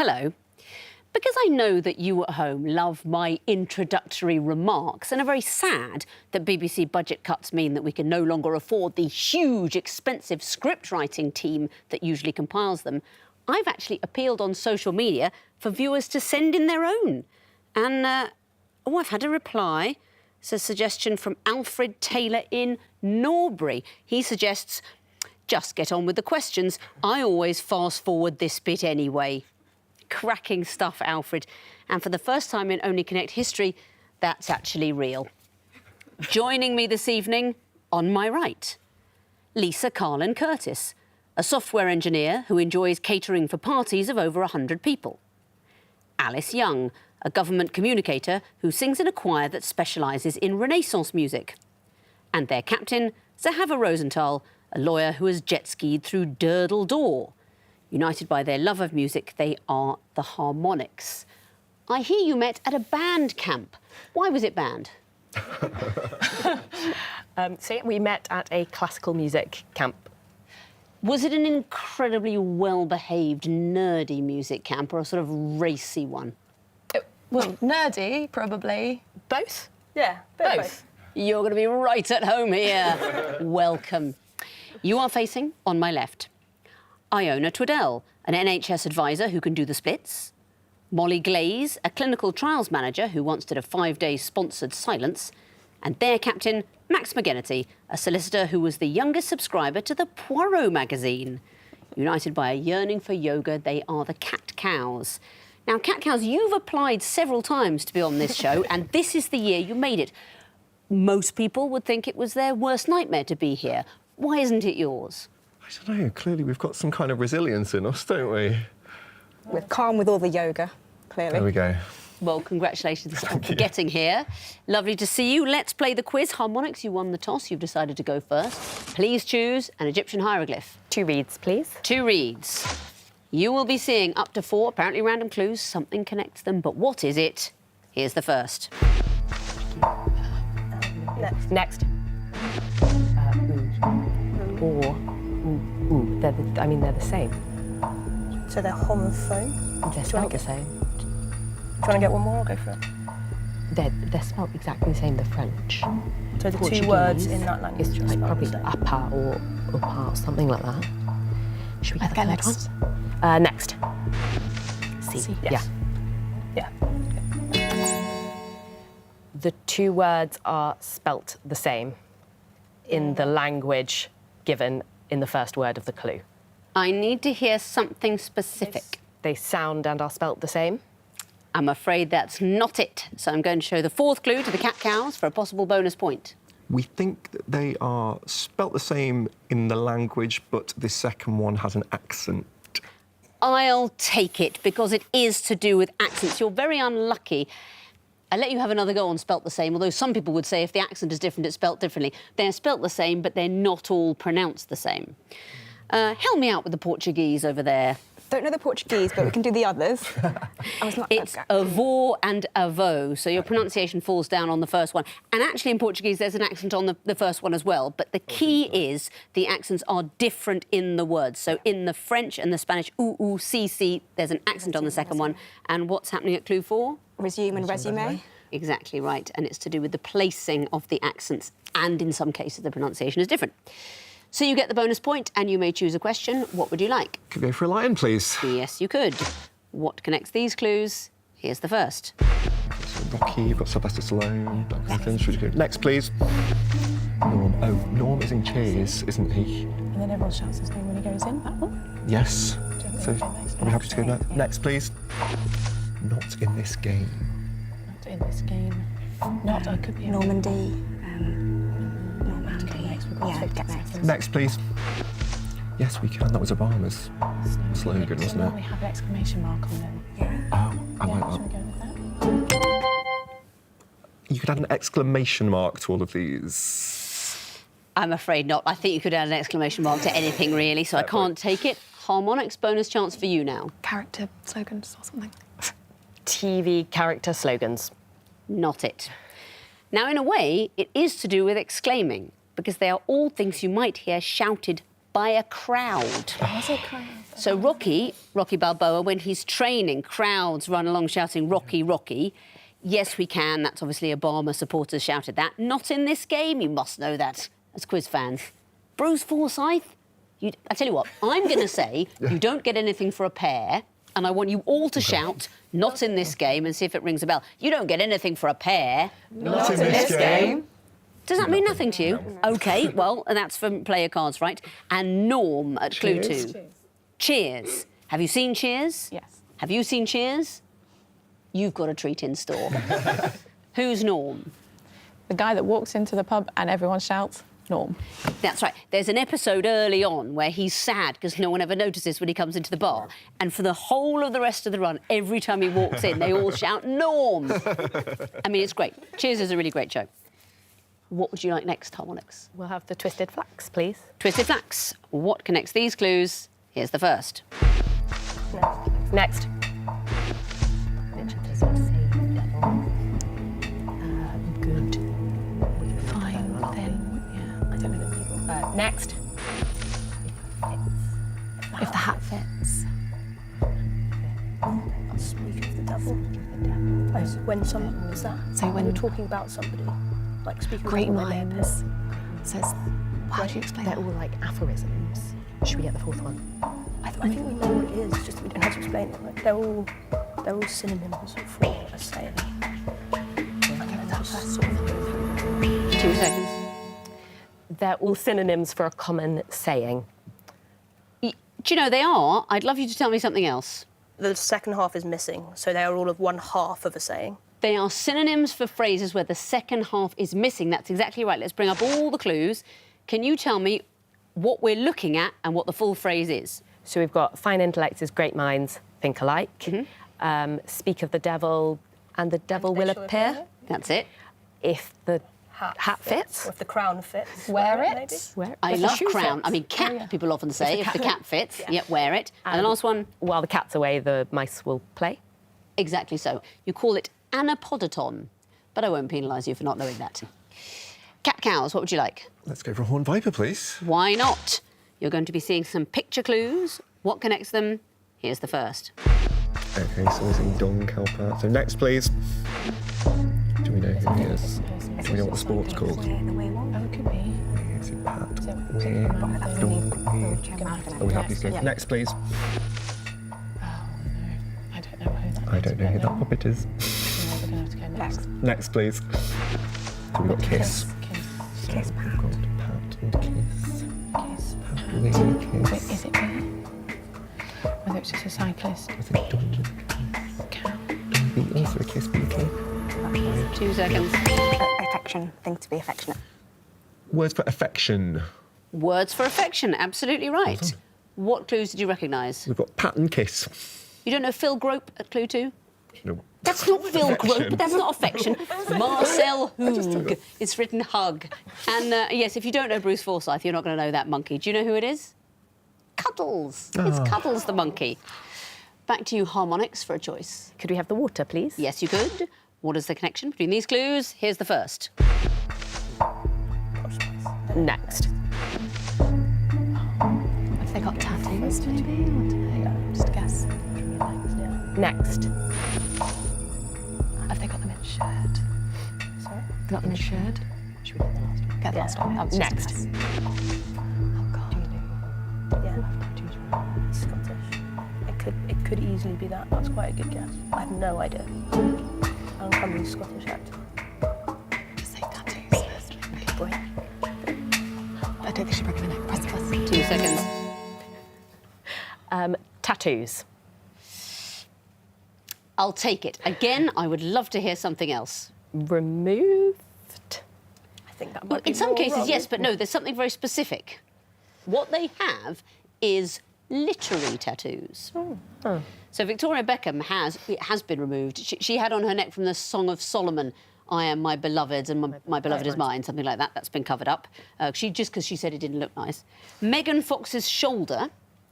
Hello. Because I know that you at home love my introductory remarks and are very sad that BBC budget cuts mean that we can no longer afford the huge, expensive script-writing team that usually compiles them, I've actually appealed on social media for viewers to send in their own. And, I've had a reply. It's a suggestion from Alfred Taylor in Norbury. He suggests, just get on with the questions. I always fast-forward this bit anyway. Cracking stuff, Alfred. And for the first time in Only Connect history, that's actually real. Joining me this evening, on my right, Lisa Carlin Curtis, a software engineer who enjoys catering for parties of over 100 people. Alice Young, a government communicator who sings in a choir that specialises in Renaissance music. And their captain, Zahava Rosenthal, a lawyer who has jet-skied through Durdle Door. United by their love of music, they are the Harmonics. I hear you met at a band camp. Why was it banned? We met at a classical music camp. Was it an incredibly well-behaved, nerdy music camp or a sort of racy one? Well, nerdy, probably. Both? Yeah, Both. You're going to be right at home here. Welcome. You are facing, on my left, Iona Twaddell, an NHS advisor who can do the splits. Molly Glaze, a clinical trials manager who once did a 5-day sponsored silence. And their captain, Max McGinnity, a solicitor who was the youngest subscriber to the Poirot magazine. United by a yearning for yoga, they are the Cat Cows. Now, Cat Cows, you've applied several times to be on this show, and this is the year you made it. Most people would think it was their worst nightmare to be here. Why isn't it yours? I don't know, clearly we've got some kind of resilience in us, don't we? We're calm with all the yoga, clearly. There we go. Well, congratulations on getting here. Lovely to see you. Let's play the quiz. Harmonics, you won the toss. You've decided to go first. Please choose an Egyptian hieroglyph. 2 reads, please. 2 reads. You will be seeing up to 4 apparently random clues. Something connects them, but what is it? Here's the first. Next. Or... They're the same. So they're homophone? They're spelled the same. Do you want to get one more or go for it? They're spelled exactly the same, the French. So the Portuguese 2 words in that language is are like spelled probably the same. apa or upa, something like that. Should we get the third next. one? Next. C. Yes. Yeah. Yeah. The 2 words are spelt the same in the language given in the first word of the clue. I need to hear something specific. They sound and are spelt the same. I'm afraid that's not it. So I'm going to show the 4th clue to the Cat Cows for a possible bonus point. We think that they are spelt the same in the language, but the second one has an accent. I'll take it, because it is to do with accents. You're very unlucky. I'll let you have another go on spelt the same, although some people would say if the accent is different, it's spelt differently. They're spelt the same, but they're not all pronounced the same. Help me out with the Portuguese over there. Don't know the Portuguese, but we can do the others. It's avô and avô, so your pronunciation falls down on the first one. And actually in Portuguese, there's an accent on the first one as well. But the key is the accents are different in the words. So in the French and the Spanish, si, there's an accent on the second one. And what's happening at clue 4? Resume and resume. Exactly right. And it's to do with the placing of the accents. And in some cases, the pronunciation is different. So you get the bonus point, and you may choose a question. What would you like? Could we go for a lion, please? Yes, you could. What connects these clues? Here's the first. So Rocky, you've got Sylvester Stallone. Next, please. Norm. Oh, Norm is in Cheers, isn't he? And then everyone shouts his name when he goes in, that one? Yes. So, are we happy to go next, please? Not in this game. Not in this game. Not, I could be... Normandy. Yeah, get next. Next, please. Yes, we can. That was Obama's slogan, wasn't it? Normally have an exclamation mark on them. Yeah. Oh, I Yeah, like should we that. go with that? You could add an exclamation mark to all of these. I'm afraid not. I think you could add an exclamation mark to anything, really, so I can't take it. Harmonics, bonus chance for you now. Character slogans or something. TV character slogans. Not it. Now, in a way, it is to do with exclaiming, because they are all things you might hear shouted by a crowd. So Rocky Balboa, when he's training, crowds run along shouting, Rocky, Rocky. Yes, we can. That's obviously Obama supporters shouted that. Not in this game, you must know that, as quiz fans. Bruce Forsyth, I tell you what, I'm going to say you don't get anything for a pair, and I want you all to shout, not in this game, and see if it rings a bell. You don't get anything for a pair. Not in this game. Does that mean nothing to you? OK, well, and that's from player cards, right? And Norm at Clue 2. Cheers. Have you seen Cheers? Yes. Have you seen Cheers? You've got a treat in store. Who's Norm? The guy that walks into the pub and everyone shouts, Norm. That's right. There's an episode early on where he's sad because no one ever notices when he comes into the bar. And for the whole of the rest of the run, every time he walks in, they all shout, Norm! I mean, it's great. Cheers is a really great show. What would you like next, Harmonics? We'll have the twisted flax, please. Twisted Flax. What connects these clues? Here's the first. Next. Good. Fine, then, yeah, I don't know. Next. If the hat fits. Speak of the devil. When someone is that? So when you're talking about somebody, like speaking Great of someone minds says, how do you explain They're that? all like aphorisms. Should we get the fourth one? I think we know what it is. It's just that we don't have to explain it. Like, they're all synonyms for a saying. Sort of 2 seconds. They're all synonyms for a common saying. Do you know they are? I'd love you to tell me something else. the second half is missing, so they are all of one half of a saying. They are synonyms for phrases where the second half is missing. That's exactly right. Let's bring up all the clues. Can you tell me what we're looking at and what the full phrase is? So we've got fine intellects is great minds think alike. Speak of the devil and the devil will appear. That's it. If the hat fits. Or if the crown fits. Wear it. Maybe. Wear it. I If the love shoe crown. fits. I mean, cap, people often say. If the cap fits, yep, wear it. And the last one, While the cat's away, the mice will play. exactly so. You call it anapodaton, but I won't penalise you for not knowing that. Cat cows, what would you like? Let's go for a horned viper, please. Why not? You're going to be seeing some picture clues. What connects them? Here's the first. Okay, so we're seeing Dong Kalpat. So next, please. Do we know who he is? Do we know what the sport's called? Oh, it could be. Is it Pat? Where? Dong? Where? Oh, we have these guys. Next, please. Oh, no. I don't know who that is. I don't know who that puppet is. No, we're going to have to go next. Next, please. So we've got Kiss. Kiss. So we've got Pat and Kiss. Kiss. Pat, Lee, Kiss. Wait, is it me? Whether it's just a cyclist. I think Dong was a Cow. Kiss. Also a Kiss, BK. 2 seconds. Affection, thing to be affectionate. Words for affection. Words for affection, absolutely right. done. What clues did you recognise? We've got Pat and Kiss. You don't know Phil Grope at Clue 2? No. That's not Phil Affection. Grope, that's not affection. Marcel Hoog. It's written hug. And yes, if you don't know Bruce Forsyth, you're not going to know that monkey. Do you know who it is? Cuddles. It's Cuddles the monkey. Back to you, Harmonics, for a choice. Could we have the water, please? Yes, you could. What is the connection between these clues? Here's the first. Next. Have they got tattoos, maybe? Or do they? Just a guess. Next. Have they got them in shirt? Sorry? They got them in shirt? Should we get the last one? Get the last one. That was just a Next. guess. Oh, God. Yeah. Scottish. It could easily be that. That's quite a good guess. I have no idea. Uncommonly Scottish actor. Just say tattoos first. Okay, boy. I don't think she'd recommend it. Press plus. 2 seconds. Tattoos. I'll take it. Again, I would love to hear something else. Removed. I think that might Well, be in some more cases, wrong. yes, but no, there's something very specific. What they have is literary tattoos. So Victoria Beckham has been removed. She had on her neck from the Song of Solomon, I am my beloved and my beloved is mine, something like that. That's been covered up. Just because she said it didn't look nice. Megan Fox's shoulder,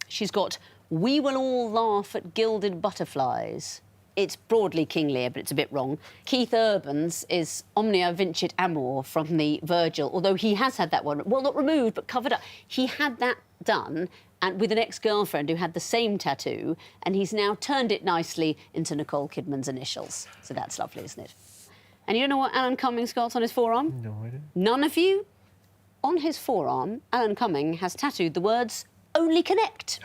she's got, we will all laugh at gilded butterflies. It's broadly King Lear, but it's a bit wrong. Keith Urban's is Omnia Vincit Amor from the Virgil, although he has had that one, well, not removed, but covered up. He had that done and with an ex-girlfriend who had the same tattoo, and he's now turned it nicely into Nicole Kidman's initials. So that's lovely, isn't it? And you don't know what Alan Cummings got on his forearm? No idea. None of you? On his forearm, Alan Cumming has tattooed the words, "Only connect."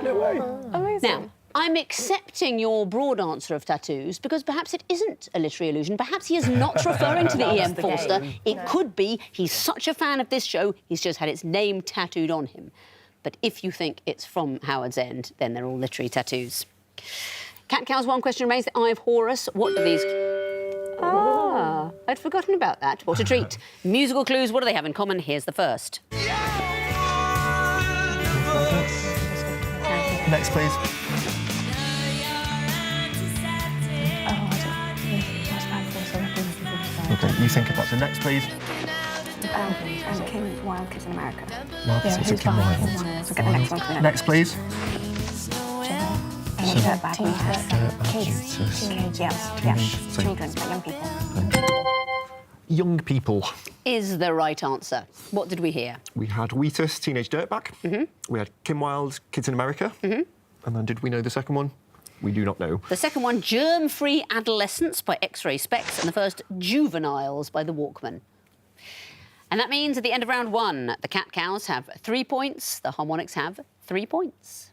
No way. Amazing. Now, I'm accepting your broad answer of tattoos because perhaps it isn't a literary allusion. Perhaps he is not referring to the E.M. Forster. It could be he's such a fan of this show, he's just had its name tattooed on him. But if you think it's from Howard's End, then they're all literary tattoos. Cat Cows, one question remains. The Eye of Horus. What do these... Ah, I'd forgotten about that. What a treat. Musical clues, what do they have in common? Here's the first. Next, please. Okay, you think about the next, please. King Wild Kids in America. Well, Yeah, it's who's Kim behind? Wilde. So get the next one coming up. Next, please. Dirtbag Weakers. Kids. Teenagers. Yeah, So- children, but young people. Young people. Is the right answer. What did we hear? We had Wheatus, Teenage Dirtbag. We had Kim Wilde's Kids in America. And then did we know the second one? We do not know. The second one, Germ-Free Adolescence by X-Ray Specs, and the first, Juveniles by The Walkman. And that means at the end of round one, the Cat Cows have 3 points, the Harmonics have 3 points.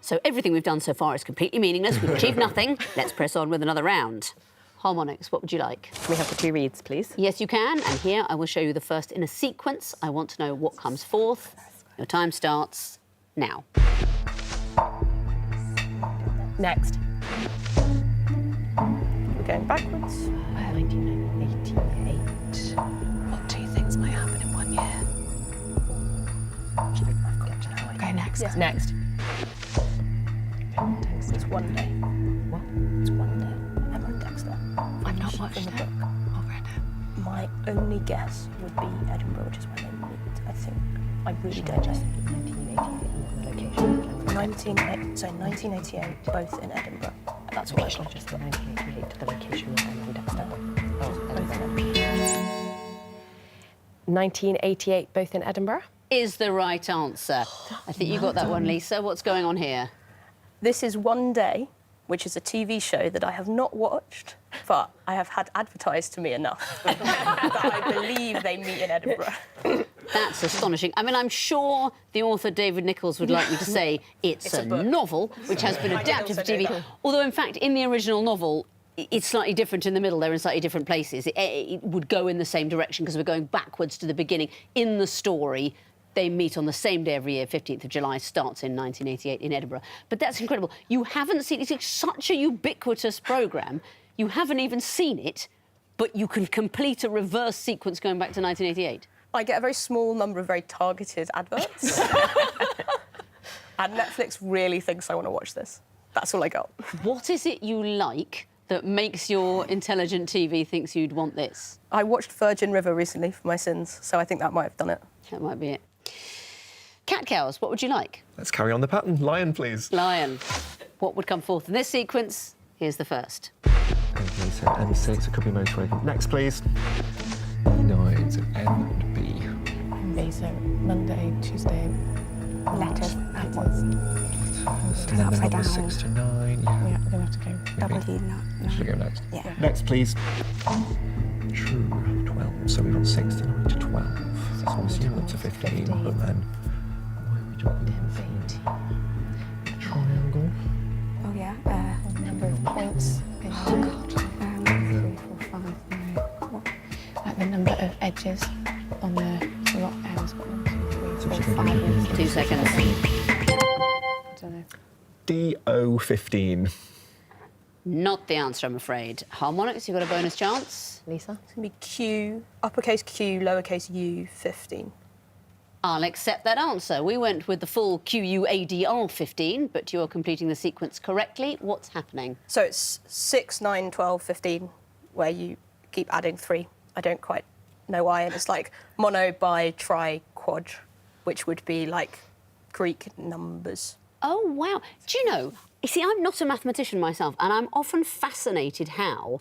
So everything we've done so far is completely meaningless. We've achieved nothing. Let's press on with another round. Harmonics, what would you like? Can we have the 2 reads, please? Yes, you can. And here I will show you the first in a sequence. I want to know what comes forth. Your time starts now. Next. We're going backwards. 1988. What 2 things might happen in 1 year? Go next. Yeah. Next. It's 1 day. What? It's 1 day. Emma and Dexter. I've not watched In it. the book. I've read it. My only guess would be Edinburgh, which is where they meet. I think. I really don't know. 1988, both in Edinburgh. That's what I got. Just the 1988 to the location where Emma and Dexter. Both in Edinburgh. 1988, both in Edinburgh. Is the right answer. I think you got that one, Lisa. What's going on here? This is 1 Day, which is a TV show that I have not watched, but I have had advertised to me enough that I believe they meet in Edinburgh. That's astonishing. I mean, I'm sure the author David Nichols would like me to say it's a book. novel which has been I did adapted for also know TV. that. Although, in fact, in the original novel, it's slightly different in the middle. They're in slightly different places. It would go in the same direction because we're going backwards to the beginning. In the story, they meet on the same day every year. 15th of July starts in 1988 in Edinburgh. But that's incredible. You haven't seen it. It's such a ubiquitous programme. You haven't even seen it, but you can complete a reverse sequence going back to 1988. I get a very small number of very targeted adverts. And Netflix really thinks I want to watch this. That's all I got. What is it you like that makes your intelligent TV thinks you'd want this? I watched Virgin River recently for my sins, so I think that might have done it. That might be it. Cat Cows, what would you like? Let's carry on the pattern. Lion, please. Lion. What would come forth in this sequence? Here's the first. Okay, so M6, it could be motor vehicle. Next, please. E9, so M and B. B, so Monday, Tuesday. Letters. And then the Upside numbers down. 6 to 9. Yeah, Yeah. we're gonna have to go. W, no. Should I go next? Yeah. Next, please. True, 12. So we've got 6 to 9 to 12. So obviously you're up to 15, but then why are we talking 15? Triangle. Oh, yeah. Number of points. In Oh, God. 3, 4, 5, no. Like the number of edges on the lot ends. 1, 2, 3, 4, 5. 2 seconds. I don't know. DO15. Not the answer, I'm afraid. Harmonics, you've got a bonus chance. Lisa? It's going to be Q, uppercase Q, lowercase u, 15. I'll accept that answer. We went with the full QUADR 15, but you're completing the sequence correctly. What's happening? So it's 6, 9, 12, 15, where you keep adding 3. I don't quite know why. And it's like mono, bi, tri, quad, which would be like Greek numbers. Oh, wow. Do you know, you see, I'm not a mathematician myself, and I'm often fascinated how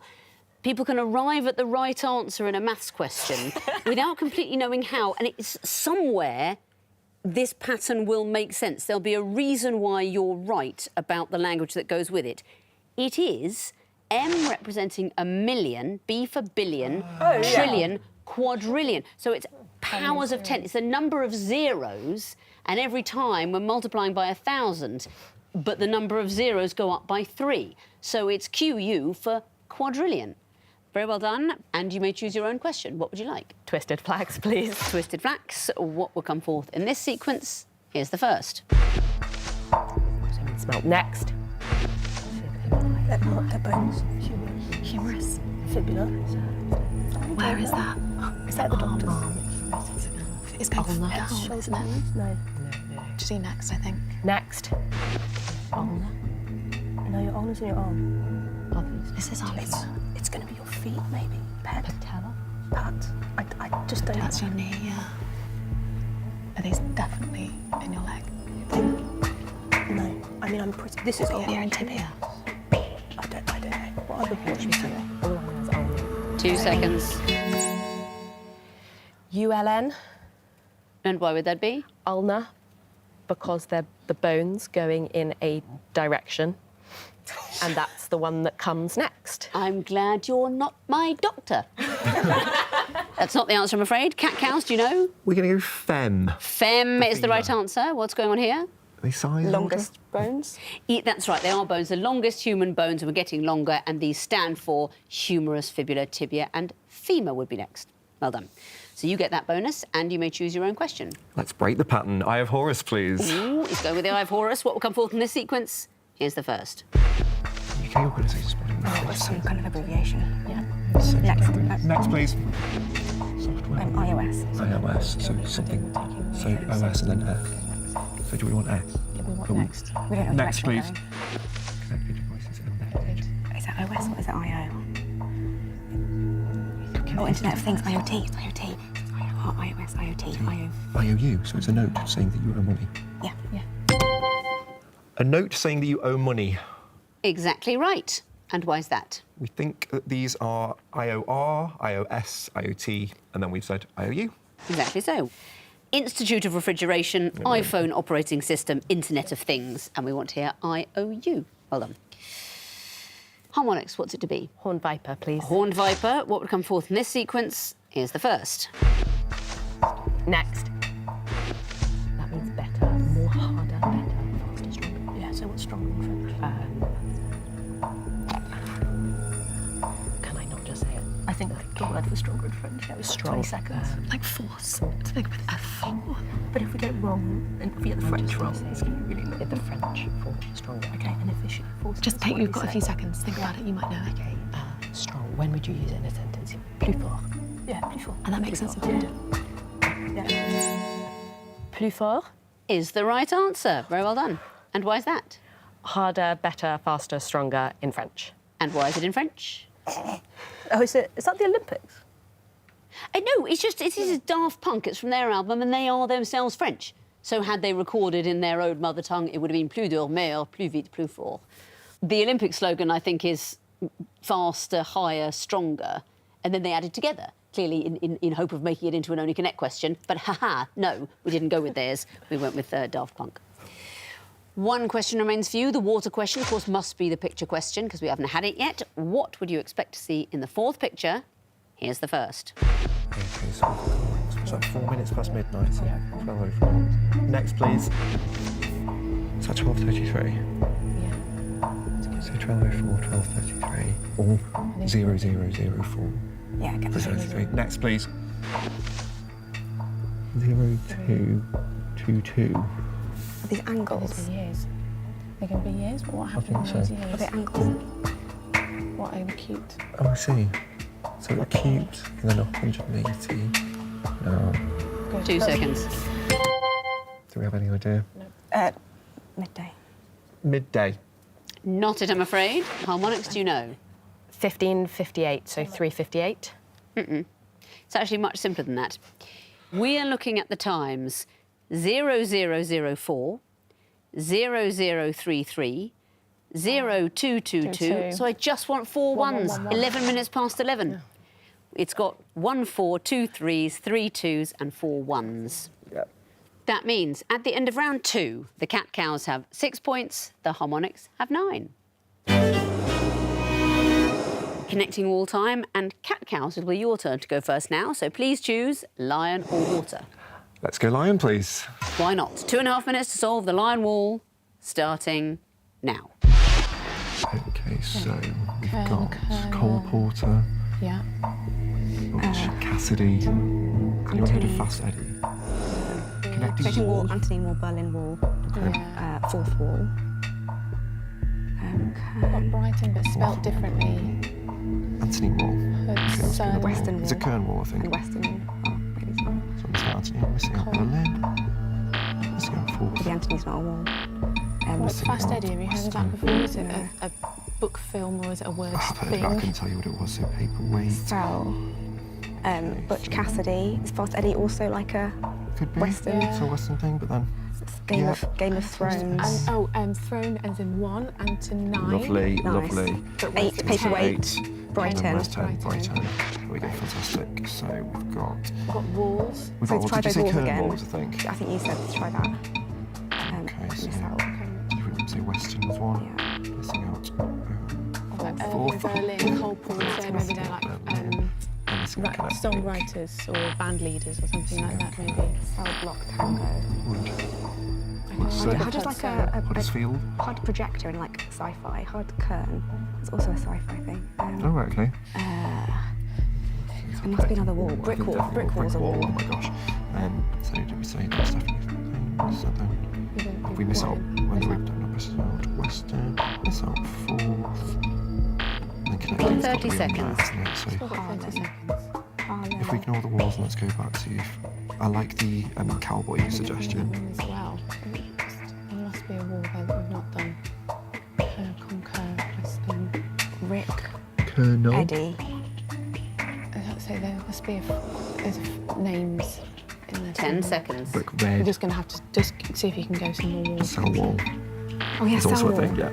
people can arrive at the right answer in a maths question without completely knowing how, and it's somewhere this pattern will make sense. There'll be a reason why you're right about the language that goes with it. It is M representing a million, B for billion, trillion, quadrillion. So it's powers of 10. It's the number of zeros, and every time we're multiplying by 1,000, but the number of zeros go up by 3. So it's QU for quadrillion. Very well done. And you may choose your own question. What would you like? Twisted flags, please. Twisted flax. What will come forth in this sequence? Here's the first. So we smell next. The bones. Humerus. Fibula. Where is that? Is that the doctor's? It's going Ulna. down, isn't it? No. See next, I think. Next. Ulna. No, your ulna's in your arm. Others. This is arms. It's going to be your feet, maybe. Pet. Patella. Pat. I just don't That's know. your knee, yeah. Are these definitely in your leg? No. I mean, I'm pretty... This is all... Yeah, and tibia. I don't know. What other portions do they? All I know is ulna. 2 seconds. ULN. And why would that be? Ulna, because they're the bones going in a direction, and that's the one that comes next. I'm glad you're not my doctor. That's not the answer, I'm afraid. Cat cows, do you know? We're going to go fem. Fem is the right femur. answer. What's going on here? Are they size? Longest bones? That's right, they are bones. The longest human bones, and we're getting longer, and these stand for humerus, fibula, tibia, and femur would be next. Well done. So you get that bonus, and you may choose your own question. Let's break the pattern. Eye of Horus, please. Ooh, let's go with the Eye of Horus. What will come forth in this sequence? Here's the first. UK Organisation's Body. Or some kind of abbreviation. Yeah. So- Next. Next, please. Software. iOS. iOS. So something. So OS and then F. So do we want S? Yeah, we want But we- next. We don't know Next, direction we're please. going. Connected devices embedded. Is that OS or is it IO? Oh, Internet of Things, IoT. It's IoT. Oh, iOS, IoT, IO. IOU. So it's a note saying that you owe money. Yeah. A note saying that you owe money. Exactly right. And why is that? We think that these are IOR, iOS, IoT, and then we've said IOU. Exactly so. Institute of Refrigeration, iPhone operating system, Internet of Things, and we want here IOU. Well done. Harmonics, what's it to be? Horn viper, please. Horned viper. What would come forth in this sequence? Here's the first. Next. That means better, more harder, better, faster, stronger. Yeah, so what's stronger in French? Can I not just say it? I think the word for stronger in French was Strong. 20 seconds. Like force. Something with F. But if we get it wrong, and if we get the French wrong, it's going to be really Yeah, the French for stronger. Okay, and efficient. Just take, you've got a few seconds. Think about it, you might know it. Okay, strong. When would you use it in a sentence? Plus fort. Yeah, plus fort. And that makes sense if you did. Yeah. Plus fort. Is the right answer. Very well done. And why is that? Harder, better, faster, stronger in French. And why is it in French? Oh, is that the Olympics? No, it's just, it is Daft Punk. It's from their album, and they are themselves French. So had they recorded in their own mother tongue, it would have been plus dur, meilleur, plus vite, plus fort. The Olympic slogan, I think, is faster, higher, stronger. And then they added together, clearly in hope of making it into an Only Connect question. But haha, no, we didn't go with theirs. We went with Daft Punk. One question remains for you. The water question, of course, must be the picture question, because we haven't had it yet. What would you expect to see in the fourth picture? Here's the first. Okay, so it's like 4 minutes past midnight. So 12:04. Next, please. Is that 12:33? Yeah. So 12:04, 12:33, or 0004. Yeah, I get that. 33. Next, please. 0222. Are these angles? Years. They're going to be years, but what happened in think those so. Are years? they angles? What are the cute? Oh, I see. So acute and then 180. 2 seconds. Do we have any idea? Midday. Midday. Not it, I'm afraid. Harmonics, do you know? 15:58, so 3:58. It's actually much simpler than that. We are looking at the times 0004, 0033, 0222. So I just want 4 ones. 11 minutes past 11. Yeah. It's got 1 4, 2 3s, 3 2s, and 4 1s. Yep. That means at the end of round 2, the cat cows have 6 points, the harmonics have 9. Connecting wall time, and cat cows, it'll be your turn to go first now. So please choose lion or water. Let's go lion, please. Why not? 2.5 minutes to solve the lion wall, starting now. OK, so we've got Cole Porter, Yeah. Butch Cassidy. Anyone heard of Fast Eddie? Connecting wall, Anthony Wall, Berlin Wall, fourth wall. Got Brighton, but spelt differently. Anthony Wall. The Western Wall. It's a Kern Wall, I think. And Western Wall. Oh, maybe it's not. So I'm missing Anthony, I'm missing out Berlin. Missing out fourth. Maybe Anthony's not a wall. What's Fast Eddie? Have you heard of that before? Is it a book film or is it a word thing? I couldn't tell you what it was, so paperweight. So, Butch Cassidy. Is Fast Eddie also like a Could be. Western? It's a Western thing, but then... Game of Thrones. Throne ends in 1 and to 9. Lovely, Nice. lovely. 8, paperweight. Brighton. Brighton. There we go, fantastic. So we've got... We've got walls. We've So got, try what did you those say, walls Kern again. Walls, I think? I think you said to try that. Okay, so Miss out. you would say Western was one. Yeah. Missing out. Like Berlin, Cole Porter, maybe they're like songwriters or band leaders or something like that, maybe. Cell block tango. Woodson. How does like a Huddersfield. HUD projector in like sci-fi? HUD Kern. It's also a sci-fi thing. Oh, right, okay. There must be another wall. Brick wall. Brick wall's a wall. Oh my gosh. So did we say that's definitely something? If we miss out when we've done miss out Western, miss out fourth. Then connecting. 30 seconds. So Harlem. Harlem. if we ignore the walls, let's go back to. I like the cowboy suggestion. As well. There must be a wall there that we've not done. Conquer, Western, Rick. Colonel. Eddie. So there must be there's10 names in there. seconds. Brick We're red. just going to have to just see if you can go some more walls. Cell wall. Oh yeah, It's also Cell a wall. thing, yeah.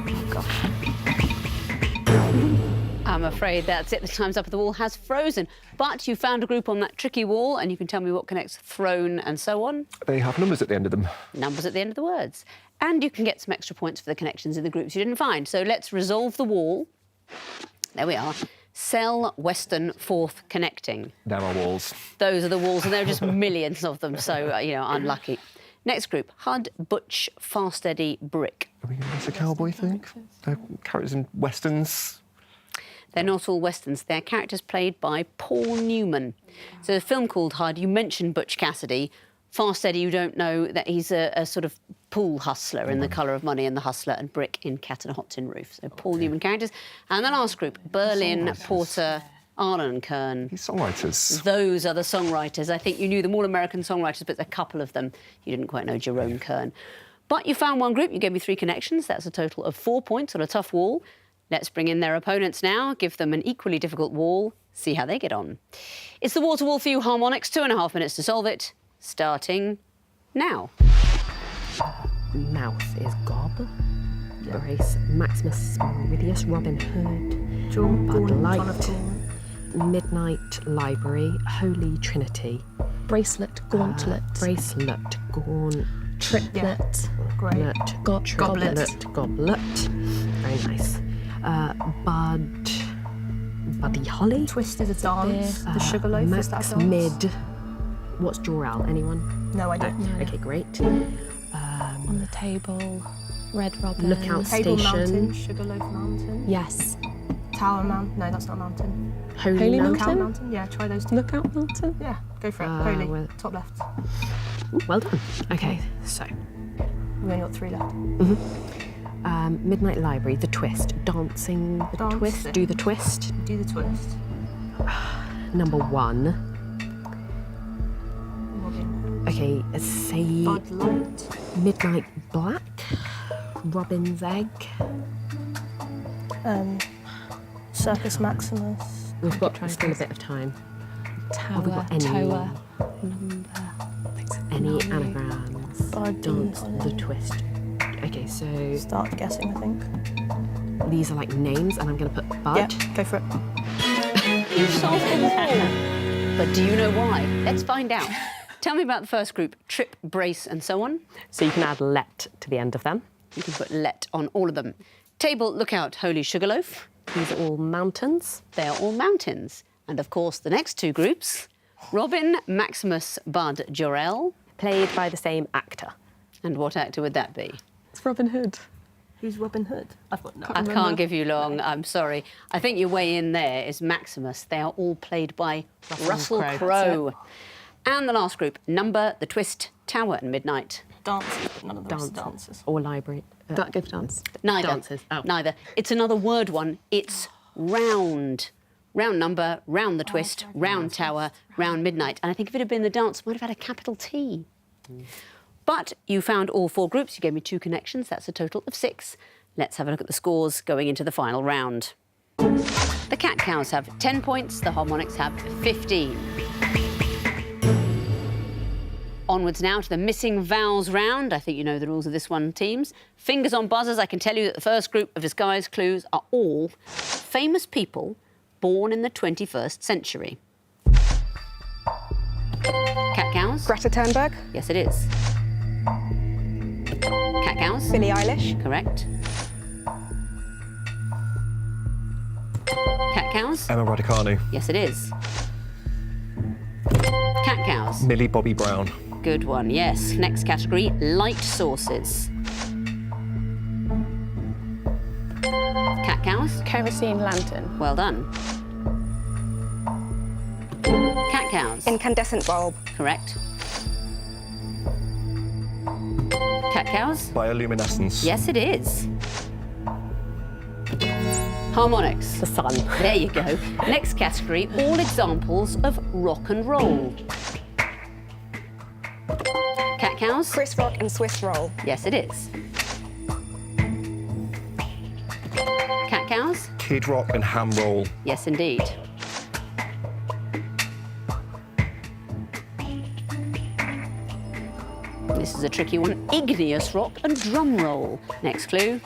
Oh gosh. I'm afraid that's it. The time's up. The wall has frozen. But you found a group on that tricky wall, and you can tell me what connects throne and so on. They have numbers at the end of them. Numbers at the end of the words. And you can get some extra points for the connections in the groups you didn't find. So let's resolve the wall. There we are. Cell, Western, fourth, connecting. There are walls. Those are the walls, and there are just millions of them, so, unlucky. Next group, HUD, Butch, Fast Eddie, Brick. Are we going to miss a cowboy thing? They're characters in westerns. They're not all Westerns. They're characters played by Paul Newman. So a film called HUD, you mentioned Butch Cassidy. Fast Eddie, you don't know that he's a sort of pool hustler in The Colour of Money and The Hustler, and Brick in Cat and a Hot Tin Roof. So Paul Newman characters. And the last group, Berlin, Porter, Arlen and Kern. These songwriters. Those are the songwriters. I think you knew them all American songwriters, but a couple of them you didn't quite know, Jerome Kern. But you found one group, you gave me 3 connections. That's a total of 4 points on a tough wall. Let's bring in their opponents now, give them an equally difficult wall, see how they get on. It's the wall-to-wall for you, Harmonics. 2.5 minutes to solve it, starting now. Mouth is Gob. Brace, Maximus Meridius, Robin Hood, Bud Light, Midnight Library, Holy Trinity, Bracelet, gauntlet. Bracelet, Gaunt, Triplet. Great. Goblet, Goblet. Very nice. Buddy Holly. Twist is a dance. The Sugarloaf, is that Max a dance? Mid. What's Jor-El? Anyone? No, I don't. Okay, great. On the table, Red Robin. Lookout Table Mountain, Station. Sugarloaf Mountain. Yes. Tower Mountain. No, that's not a mountain. Holy Lookout Mountain. Mountain. Yeah, try those two. Lookout Mountain. Yeah, go for it. well- Holy. Top left. Ooh, well done. Okay, so We only got 3 left. Midnight Library, The Twist, Dancing the Dancing. Twist, Do the Twist. Do the twist. Number 1. Robin. Okay, say Bud Light. Midnight Black, Robin's Egg. Circus Maximus. We've got still a bit of time. Have we Tower, got any Tower, number. Any anagrams? Dance the twist. Okay, so Start guessing, I think. these are like names, and I'm going to put Bud. Yeah, go for it. You've solved them all. But do you know why? Let's find out. Tell me about the first group, trip, brace and so on. So you can add let to the end of them. You can put let on all of them. Table, look out, holy sugarloaf. These are all mountains. They are all mountains. And of course, the next two groups, Robin, Maximus, Bud, Jorel. Played by the same actor. And what actor would that be? It's Robin Hood. Who's Robin Hood? I've got no. I can't give you long, I'm sorry. I think your way in there is Maximus. They are all played by Russell Crowe. And the last group, Number, The Twist, Tower and Midnight. Dancers, but none of them are dancers. Or library. Go for dance. Neither. Dancers. Oh. Neither. It's another word one. It's round. Round number, round the twist, round tower, round midnight. And I think if it had been the dance, it might have had a capital T. But you found all four groups. You gave me 2 connections. That's a total of 6. Let's have a look at the scores going into the final round. The Cat Cows have 10 points. The Harmonics have 15. Onwards now to the missing vowels round. I think you know the rules of this one, teams. Fingers on buzzers. I can tell you that the first group of disguise clues are all famous people born in the 21st century. Cat cows? Greta Thunberg, Yes, it is. Cat cows? Billie Eilish, Correct. Cat cows? Emma Raducanu. Yes, it is. Cat cows? Millie Bobby Brown. Good one, yes. Next category, light sauces. Cat cows? Kerosene lantern. Well done. Cat cows? incandescent bulb, Correct. Cat cows? Bioluminescence. Yes, it is. Harmonics. The sun. There you go. Next category, all examples of rock and roll. Cat cows? Chris Rock and Swiss roll, Yes, it is. Cat cows? Kid Rock and Ham Roll. Yes, indeed. This is a tricky one. Igneous rock and drum roll. Next clue.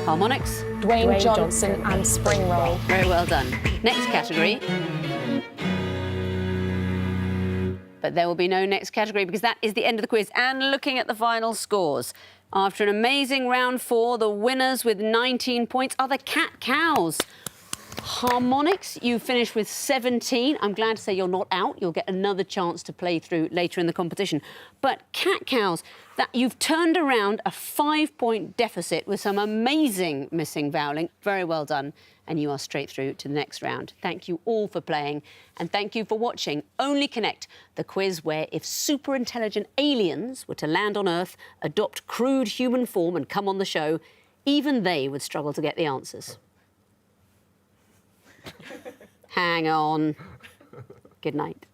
Harmonics. Dwayne Johnson and spring roll. Very well done. Next category. But there will be no next category because that is the end of the quiz. And looking at the final scores, after an amazing round 4, the winners with 19 points are the Cat Cows. Harmonics, you finished with 17. I'm glad to say you're not out. You'll get another chance to play through later in the competition. But Cat Cows, that you've turned around a 5-point deficit with some amazing missing voweling. Very well done. And you are straight through to the next round. Thank you all for playing. And thank you for watching Only Connect, the quiz where if super intelligent aliens were to land on Earth, adopt crude human form and come on the show, even they would struggle to get the answers. Hang on. Good night.